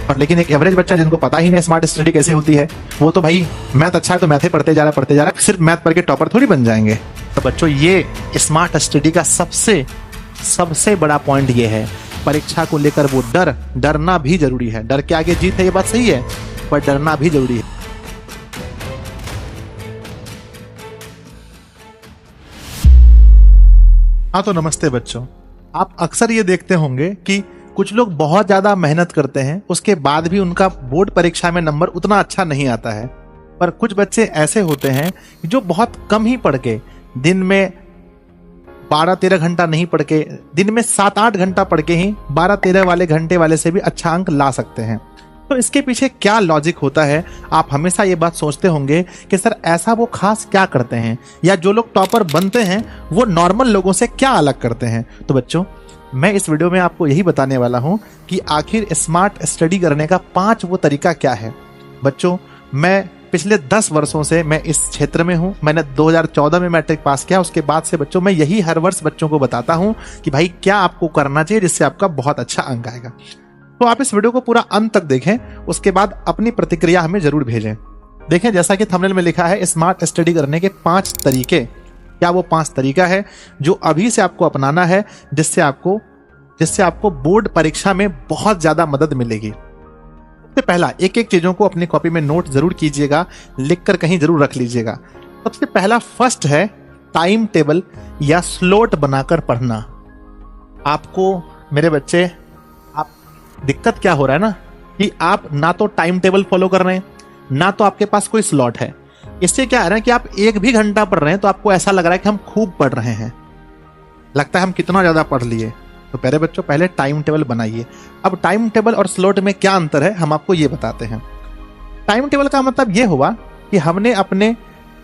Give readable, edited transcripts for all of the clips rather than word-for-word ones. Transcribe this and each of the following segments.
और लेकिन एक एवरेज बच्चा जिनको पता ही नहीं स्मार्ट स्टडी कैसे होती है, वो तो भाई मैथ अच्छा है तो मैथ ही पढ़ते जा रहा, सिर्फ मैथ पढ़ के टॉपर थोड़ी बन जाएंगे। तो बच्चों ये स्मार्ट स्टडी का सबसे बड़ा पॉइंट ये है, परीक्षा को लेकर वो डरना भी जरूरी है। डर के आगे जीत है, ये बात सही है, पर डरना भी जरूरी है। हाँ तो नमस्ते बच्चों, आप अक्सर ये देखते होंगे कि कुछ लोग बहुत ज्यादा मेहनत करते हैं, उसके बाद भी उनका बोर्ड परीक्षा में नंबर उतना अच्छा नहीं आता है। पर कुछ बच्चे ऐसे होते हैं जो बहुत कम ही पढ़ के, दिन में 12-13 घंटा नहीं पढ़ के, दिन में 7-8 घंटा पढ़ के ही 12-13 वाले घंटे वाले से भी अच्छा अंक ला सकते हैं। तो इसके पीछे क्या लॉजिक होता है? आप हमेशा ये बात सोचते होंगे कि सर ऐसा वो खास क्या करते हैं, या जो लोग टॉपर बनते हैं वो नॉर्मल लोगों से क्या अलग करते हैं। तो बच्चों मैं इस वीडियो में आपको यही बताने वाला हूं कि आखिर स्मार्ट स्टडी करने का 5 वो तरीका क्या है। बच्चों मैं पिछले 10 वर्षों से मैं इस क्षेत्र में हूं। मैंने 2014 में मैट्रिक पास किया, उसके बाद से बच्चों मैं यही हर वर्ष बच्चों को बताता हूं कि भाई क्या आपको करना चाहिए जिससे आपका बहुत अच्छा अंक आएगा। तो आप इस वीडियो को पूरा अंत तक देखें, उसके बाद अपनी प्रतिक्रिया हमें जरूर भेजें। देखें जैसा कि थंबनेल में लिखा है स्मार्ट स्टडी करने के 5 तरीके। क्या वो 5 तरीका है जो अभी से आपको अपनाना है, जिससे आपको बोर्ड परीक्षा में बहुत ज्यादा मदद मिलेगी। सबसे पहला, एक चीजों को अपनी कॉपी में नोट जरूर कीजिएगा, लिखकर कहीं जरूर रख लीजिएगा। सबसे पहला फर्स्ट है टाइम टेबल या स्लॉट बनाकर पढ़ना। आपको मेरे बच्चे, आप दिक्कत क्या हो रहा है ना कि आप ना तो टाइम टेबल फॉलो कर रहे हैं, ना तो आपके पास कोई स्लॉट है। इससे क्या है ना कि आप 1 भी घंटा पढ़ रहे हैं तो आपको ऐसा लग रहा है कि हम खूब पढ़ रहे हैं, लगता है हम कितना ज्यादा पढ़ लिए। तो पहले बच्चों पहले टाइम टेबल बनाइए। अब टाइम टेबल और स्लॉट में क्या अंतर है हम आपको ये बताते हैं। टाइम टेबल का मतलब ये हुआ कि हमने अपने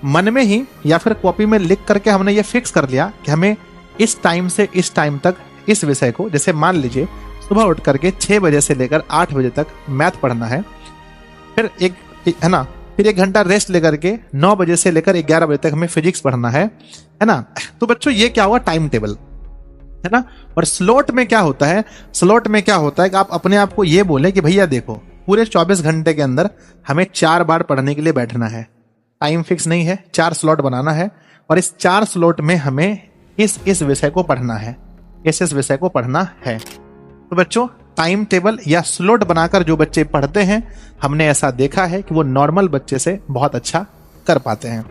मन में ही या फिर कॉपी में लिख करके हमने ये फिक्स कर लिया कि हमें इस टाइम से इस टाइम तक इस विषय को, जैसे मान लीजिए सुबह उठ करके 6 बजे से लेकर 8 बजे तक मैथ पढ़ना है, फिर फिर 1 घंटा रेस्ट लेकर के 9 बजे से लेकर 11 बजे तक हमें फिजिक्स पढ़ना है ना। तो बच्चों ये क्या हुआ टाइम टेबल, है ना। और स्लॉट में क्या होता है, स्लॉट में क्या होता है कि आप अपने आप को ये बोले कि भैया देखो पूरे 24 घंटे के अंदर हमें 4 बार पढ़ने के लिए बैठना है। टाइम फिक्स नहीं है, 4 स्लॉट बनाना है और इस 4 स्लॉट में हमें इस विषय को पढ़ना है, इस विषय को पढ़ना है। तो बच्चों टाइम टेबल या स्लॉट बनाकर जो बच्चे पढ़ते हैं, हमने ऐसा देखा है कि वो नॉर्मल बच्चे से बहुत अच्छा कर पाते हैं।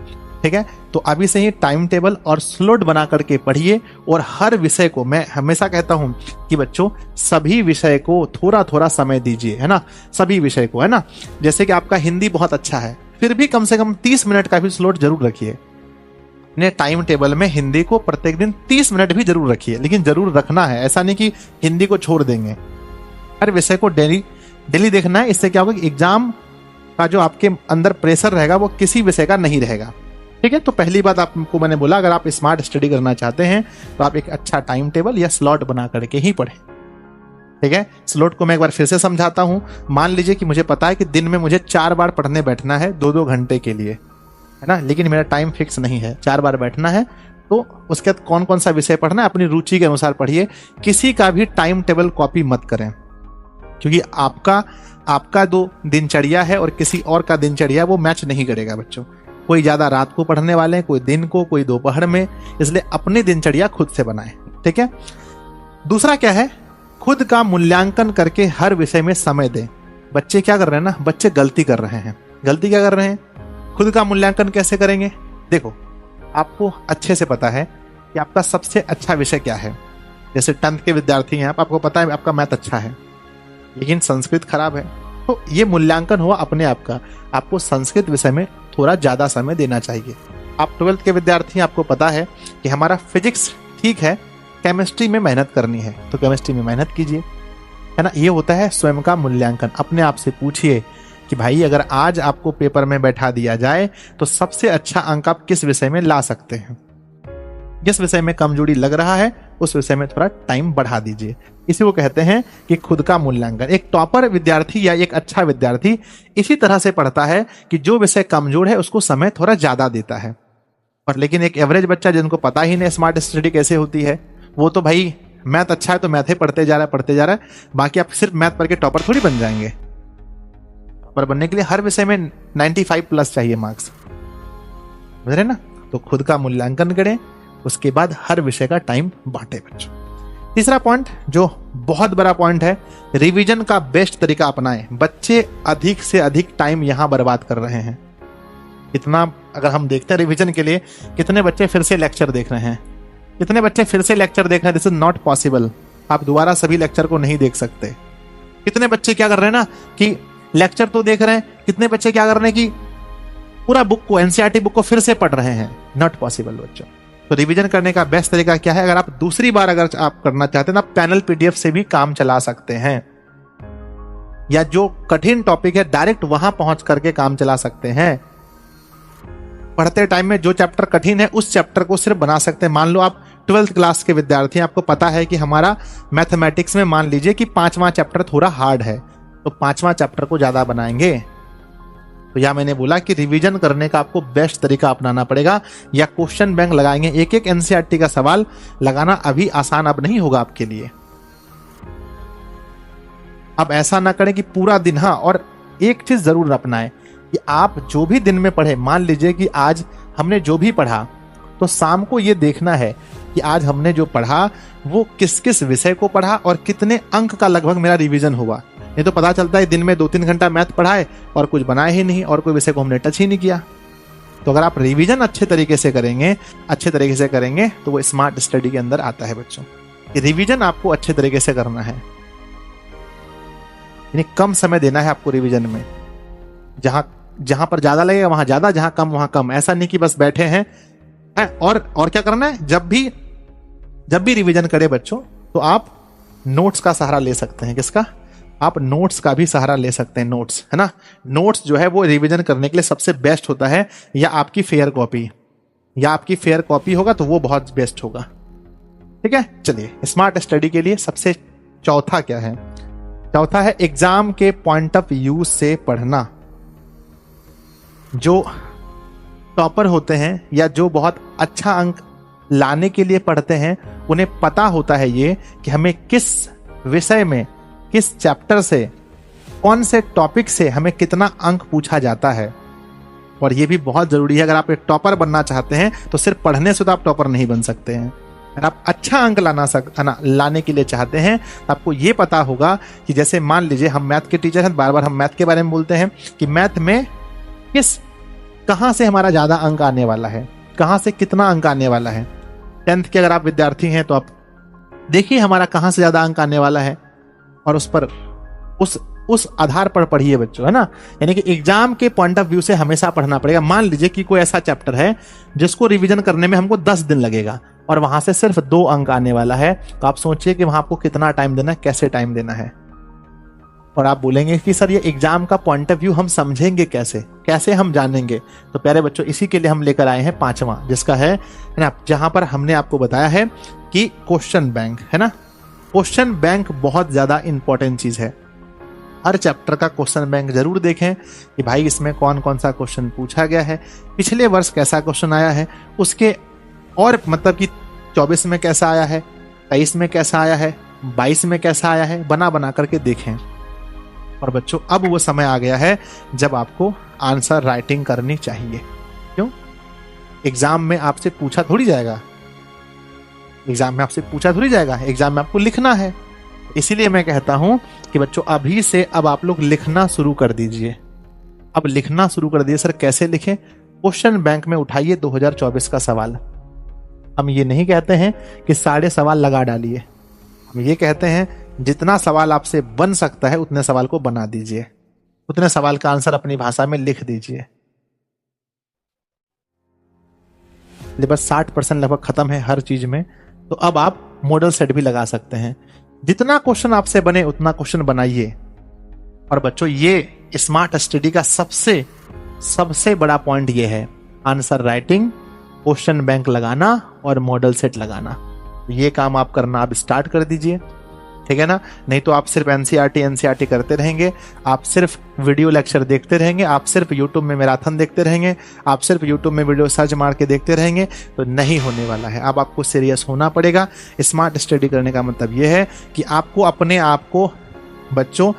ठीक है, तो अभी से ही टाइम टेबल और स्लॉट बना करके पढ़िए। और हर विषय को, मैं हमेशा कहता हूं कि बच्चों सभी विषय को थोड़ा थोड़ा समय दीजिए, है ना, सभी विषय को, है ना। जैसे कि आपका हिंदी बहुत अच्छा है, फिर भी कम से कम 30 मिनट का भी स्लॉट जरूर रखिए अपने टाइम टेबल में। हिंदी को प्रत्येक दिन 30 मिनट भी जरूर रखिए, लेकिन जरूर रखना है, ऐसा नहीं कि हिंदी को छोड़ देंगे। हर विषय को डेली देखना है। इससे क्या होगा कि एग्जाम का जो आपके अंदर प्रेशर रहेगा वो किसी विषय का नहीं रहेगा। ठीक है, तो पहली बात आपको मैंने बोला, अगर आप स्मार्ट स्टडी करना चाहते हैं तो आप एक अच्छा टाइम टेबल या स्लॉट बना करके ही पढ़ें। ठीक है, स्लॉट को मैं एक बार फिर से समझाता हूं। मान लीजिए कि मुझे पता है कि दिन में मुझे 4 बार पढ़ने बैठना है 2-2 घंटे के लिए, है ना, लेकिन मेरा टाइम फिक्स नहीं है, 4 बार बैठना है। तो उसके बाद कौन कौन सा विषय पढ़ना है अपनी रुचि के अनुसार पढ़िए। किसी का भी टाइम टेबल कॉपी मत करें, क्योंकि आपका जो दिनचर्या है और किसी और का दिनचर्या वो मैच नहीं करेगा बच्चों। कोई ज्यादा रात को पढ़ने वाले हैं, कोई दिन को, कोई दोपहर में, इसलिए अपनी दिनचर्या खुद से बनाएं। ठीक है, दूसरा क्या है, खुद का मूल्यांकन करके हर विषय में समय दें। बच्चे क्या कर रहे हैं ना, बच्चे गलती कर रहे हैं। गलती क्या कर रहे हैं, खुद का मूल्यांकन कैसे करेंगे। देखो आपको अच्छे से पता है कि आपका सबसे अच्छा विषय क्या है। जैसे 10th के विद्यार्थी हैं आपको पता है आपका मैथ अच्छा है लेकिन संस्कृत खराब है, तो ये मूल्यांकन हुआ अपने आप का। आपको संस्कृत विषय में थोड़ा ज्यादा समय देना चाहिए। आप 12th के विद्यार्थी, आपको पता है कि हमारा फिजिक्स ठीक है, केमिस्ट्री में मेहनत करनी है तो केमिस्ट्री में मेहनत कीजिए, है ना। ये होता है स्वयं का मूल्यांकन। अपने आप से पूछिए कि भाई अगर आज आपको पेपर में बैठा दिया जाए तो सबसे अच्छा अंक आप किस विषय में ला सकते हैं। जिस विषय में कमजोरी लग रहा है उस विषय में थोड़ा टाइम बढ़ा दीजिए। इसी को कहते हैं कि खुद का मूल्यांकन। एक टॉपर विद्यार्थी या एक अच्छा विद्यार्थी इसी तरह से पढ़ता है कि जो विषय कमजोर है उसको समय थोड़ा ज्यादा देता है। और लेकिन एक एवरेज बच्चा जिनको पता ही नहीं स्मार्ट स्टडी कैसे होती है, वो तो भाई मैथ अच्छा है तो मैथ ही पढ़ते जा रहा है, बाकी आप सिर्फ मैथ पढ़ के टॉपर थोड़ी बन जाएंगे। टॉपर बनने के लिए हर विषय में 95+ चाहिए मार्क्स, समझ रहे ना। तो खुद का मूल्यांकन करें, उसके बाद हर विषय का टाइम बांटे बच्चों। तीसरा पॉइंट जो बहुत बड़ा पॉइंट है, रिवीजन का बेस्ट तरीका अपनाएं। बच्चे अधिक से अधिक टाइम यहां बर्बाद कर रहे हैं। इतना अगर हम देखते हैं रिवीजन के लिए, कितने बच्चे फिर से लेक्चर देख रहे हैं, कितने बच्चे फिर से लेक्चर देख रहे हैं। दिस इज नॉट पॉसिबल, आप दोबारा सभी लेक्चर को नहीं देख सकते। कितने बच्चे क्या कर रहे हैं ना कि लेक्चर तो देख रहे हैं, कितने बच्चे क्या कर रहे हैं कि पूरा बुक को, एनसीईआरटी बुक को फिर से पढ़ रहे हैं। नॉट पॉसिबल बच्चों। तो रिवीजन करने का बेस्ट तरीका क्या है, अगर आप दूसरी बार अगर आप करना चाहते हैं ना, पैनल पीडीएफ से भी काम चला सकते हैं, या जो कठिन टॉपिक है डायरेक्ट वहां पहुंच करके काम चला सकते हैं। पढ़ते टाइम में जो चैप्टर कठिन है उस चैप्टर को सिर्फ बना सकते हैं। मान लो आप 12th क्लास के विद्यार्थी हैं, आपको पता है कि हमारा मैथमेटिक्स में मान लीजिए कि 5वां चैप्टर थोड़ा हार्ड है, तो 5वां चैप्टर को ज्यादा बनाएंगे। तो या मैंने बोला कि रिवीजन करने का आपको बेस्ट तरीका अपनाना पड़ेगा, या क्वेश्चन बैंक लगाएंगे। एक एक एनसीईआरटी का सवाल लगाना अभी आसान अब नहीं होगा आपके लिए। अब ऐसा ना करें कि पूरा दिन, हाँ, और एक चीज जरूर अपनाएं कि आप जो भी दिन में पढ़े, मान लीजिए कि आज हमने जो भी पढ़ा, तो शाम को ये देखना है कि आज हमने जो पढ़ा वो किस किस विषय को पढ़ा और कितने अंक का लगभग मेरा रिवीजन हुआ। नहीं तो पता चलता है दिन में 2-3 घंटा मैथ पढ़ाए और कुछ बनाए ही नहीं, और कोई विषय को हमने टच ही नहीं किया। तो अगर आप रिवीजन अच्छे तरीके से करेंगे तो वो स्मार्ट स्टडी के अंदर आता है बच्चों। रिवीजन आपको अच्छे तरीके से करना है, यानी कम समय देना है आपको रिवीजन में। जहां पर ज्यादा लगेगा वहां ज्यादा, जहां कम वहां कम। ऐसा नहीं कि बस बैठे हैं। और क्या करना है, जब भी रिवीजन करें बच्चों, तो आप नोट्स का सहारा ले सकते हैं। किसका? आप नोट्स का भी सहारा ले सकते हैं। नोट्स, है ना, नोट्स जो है वो रिवीजन करने के लिए सबसे बेस्ट होता है। या आपकी फेयर कॉपी होगा तो वो बहुत बेस्ट होगा। ठीक है, चलिए स्मार्ट स्टडी के लिए सबसे चौथा क्या है? चौथा है एग्जाम के पॉइंट ऑफ व्यू से पढ़ना। जो टॉपर होते हैं या जो बहुत अच्छा अंक लाने के लिए पढ़ते हैं, उन्हें पता होता है ये कि हमें किस विषय में, किस चैप्टर से, कौन से टॉपिक से हमें कितना अंक पूछा जाता है। और ये भी बहुत जरूरी है, अगर आप एक टॉपर बनना चाहते हैं तो सिर्फ पढ़ने से तो आप टॉपर नहीं बन सकते हैं। अगर आप अच्छा अंक लाने के लिए चाहते हैं तो आपको ये पता होगा कि जैसे मान लीजिए हम मैथ के टीचर हैं, बार बार हम मैथ के बारे में बोलते हैं कि मैथ में कहां से हमारा ज्यादा अंक आने वाला है, कहां से कितना अंक आने वाला है। 10th के अगर आप विद्यार्थी हैं तो आप देखिए हमारा कहां से ज्यादा अंक आने वाला है, और उस आधार पर पढ़िए बच्चों, है ना। यानी कि एग्जाम के पॉइंट ऑफ व्यू से हमेशा पढ़ना पड़ेगा। मान लीजिए कि कोई ऐसा चैप्टर है जिसको रिवीजन करने में हमको 10 दिन लगेगा और वहां से सिर्फ 2 अंक आने वाला है, तो आप सोचिए कि वहां आपको कितना टाइम देना है, कैसे टाइम देना है। और आप बोलेंगे कि सर ये एग्जाम का पॉइंट ऑफ व्यू हम समझेंगे कैसे हम जानेंगे? तो प्यारे बच्चों, इसी के लिए हम लेकर आए हैं 5वां, जिसका है ना, जहां पर हमने आपको बताया है कि क्वेश्चन बैंक, है ना। क्वेश्चन बैंक बहुत ज्यादा इंपॉर्टेंट चीज है। हर चैप्टर का क्वेश्चन बैंक जरूर देखें कि भाई इसमें कौन कौन सा क्वेश्चन पूछा गया है, पिछले वर्ष कैसा क्वेश्चन आया है, उसके और मतलब कि 24 में कैसा आया है, 23 में कैसा आया है, 22 में कैसा आया है, बना करके देखें। और बच्चों, अब वो समय आ गया है जब आपको आंसर राइटिंग करनी चाहिए। क्यों? एग्जाम में आपसे पूछा थोड़ी जाएगा, एग्जाम में आपको लिखना है। इसीलिए मैं कहता हूं कि बच्चों अभी से अब आप लोग लिखना शुरू कर दीजिए। अब लिखना शुरू कर दीजिए। सर कैसे लिखें? क्वेश्चन बैंक में उठाइए 2024 का सवाल। हम ये नहीं कहते हैं कि सारे सवाल लगा डालिए, हम ये कहते हैं जितना सवाल आपसे बन सकता है उतने सवाल को बना दीजिए, उतने सवाल का आंसर अपनी भाषा में लिख दीजिए। बस 60% लगभग खत्म है हर चीज में। तो अब आप मॉडल सेट भी लगा सकते हैं। जितना क्वेश्चन आपसे बने उतना क्वेश्चन बनाइए। और बच्चों, ये स्मार्ट स्टडी का सबसे बड़ा पॉइंट ये है, आंसर राइटिंग, क्वेश्चन बैंक लगाना और मॉडल सेट लगाना। ये काम आप करना आप स्टार्ट कर दीजिए, ठीक है ना। नहीं तो आप सिर्फ एनसीईआरटी करते रहेंगे, आप सिर्फ वीडियो लेक्चर देखते रहेंगे, आप सिर्फ यूट्यूब में मैराथन देखते रहेंगे, आप सिर्फ यूट्यूब में वीडियो सर्च मार के देखते रहेंगे, तो नहीं होने वाला है। अब आपको सीरियस होना पड़ेगा। स्मार्ट स्टडी करने का मतलब यह है कि आपको अपने आप को बच्चों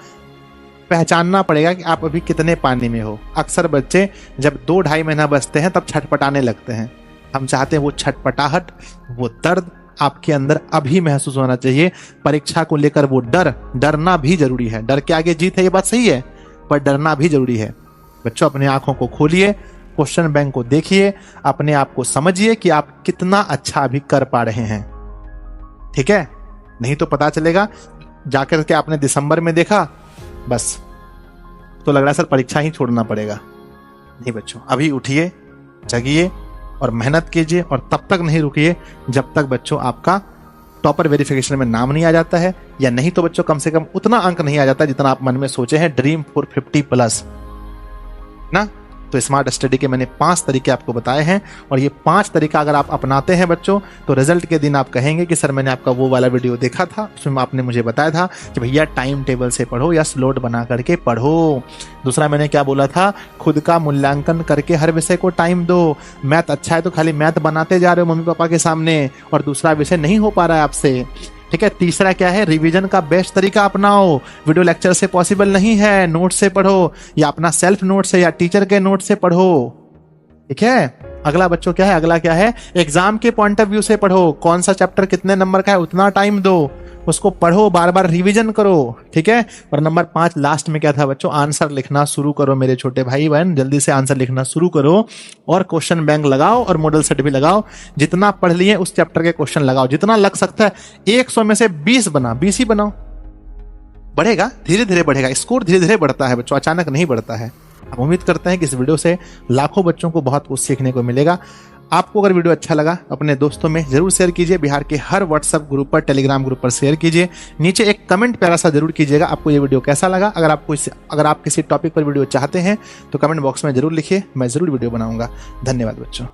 पहचानना पड़ेगा कि आप अभी कितने पानी में हो। अक्सर बच्चे जब 2-2.5 महीना बचते हैं तब छटपटाने लगते हैं। हम चाहते हैं वो छटपटाहट, वो दर्द आपके अंदर अभी महसूस होना चाहिए। परीक्षा को लेकर वो डरना भी जरूरी है। डर के आगे जीत है, ये बात सही है, पर डरना भी जरूरी है। बच्चों अपने आंखों को खोलिए, क्वेश्चन बैंक को देखिए, अपने आप को समझिए कि आप कितना अच्छा अभी कर पा रहे हैं। ठीक है, नहीं तो पता चलेगा जाकर के आपने दिसंबर में देखा, बस तो लग रहा है सर परीक्षा ही छोड़ना पड़ेगा। नहीं बच्चों, अभी उठिए, जगिए और मेहनत कीजिए, और तब तक नहीं रुकिए जब तक बच्चों आपका टॉपर वेरिफिकेशन में नाम नहीं आ जाता है, या नहीं तो बच्चों कम से कम उतना अंक नहीं आ जाता जितना आप मन में सोचे हैं, ड्रीम फॉर 50+ ना। तो स्मार्ट स्टडी के मैंने 5 तरीके आपको बताए हैं, और ये 5 तरीका अगर आप अपनाते हैं बच्चों, तो रिजल्ट के दिन आप कहेंगे कि सर मैंने आपका वो वाला वीडियो देखा था, उसमें आपने मुझे बताया था कि भैया टाइम टेबल से पढ़ो या स्लॉट बना करके पढ़ो। दूसरा मैंने क्या बोला था, खुद का मूल्यांकन करके हर विषय को टाइम दो। मैथ अच्छा है तो खाली मैथ बनाते जा रहे हो मम्मी पापा के सामने, और दूसरा विषय नहीं हो पा रहा है आपसे। ठीक है, तीसरा क्या है, रिवीजन का बेस्ट तरीका अपनाओ। वीडियो लेक्चर से पॉसिबल नहीं है, नोट से पढ़ो, या अपना सेल्फ नोट से या टीचर के नोट से पढ़ो। ठीक है, अगला बच्चों क्या है, अगला क्या है, एग्जाम के पॉइंट ऑफ व्यू से पढ़ो। कौन सा चैप्टर कितने नंबर का है उतना टाइम दो, उसको पढ़ो, बार बार रिवीजन करो। ठीक है, और नंबर 5 लास्ट में क्या था बच्चों, आंसर लिखना शुरू करो मेरे छोटे भाई बहन, जल्दी से आंसर लिखना शुरू करो, और क्वेश्चन बैंक लगाओ और मॉडल सेट भी लगाओ। जितना पढ़ लिए उस चैप्टर के क्वेश्चन लगाओ, जितना लग सकता है। 100 में से 20 ही बनाओ, बढ़ेगा, धीरे धीरे बढ़ेगा। स्कोर धीरे धीरे बढ़ता है बच्चों, अचानक नहीं बढ़ता है। हम उम्मीद करते हैं कि इस वीडियो से लाखों बच्चों को बहुत कुछ सीखने को मिलेगा। आपको अगर वीडियो अच्छा लगा अपने दोस्तों में जरूर शेयर कीजिए, बिहार के हर व्हाट्सएप ग्रुप पर, टेलीग्राम ग्रुप पर शेयर कीजिए। नीचे एक कमेंट प्यारा सा जरूर कीजिएगा आपको ये वीडियो कैसा लगा। अगर आप किसी टॉपिक पर वीडियो चाहते हैं तो कमेंट बॉक्स में जरूर लिखिए, मैं जरूर वीडियो बनाऊंगा। धन्यवाद बच्चों।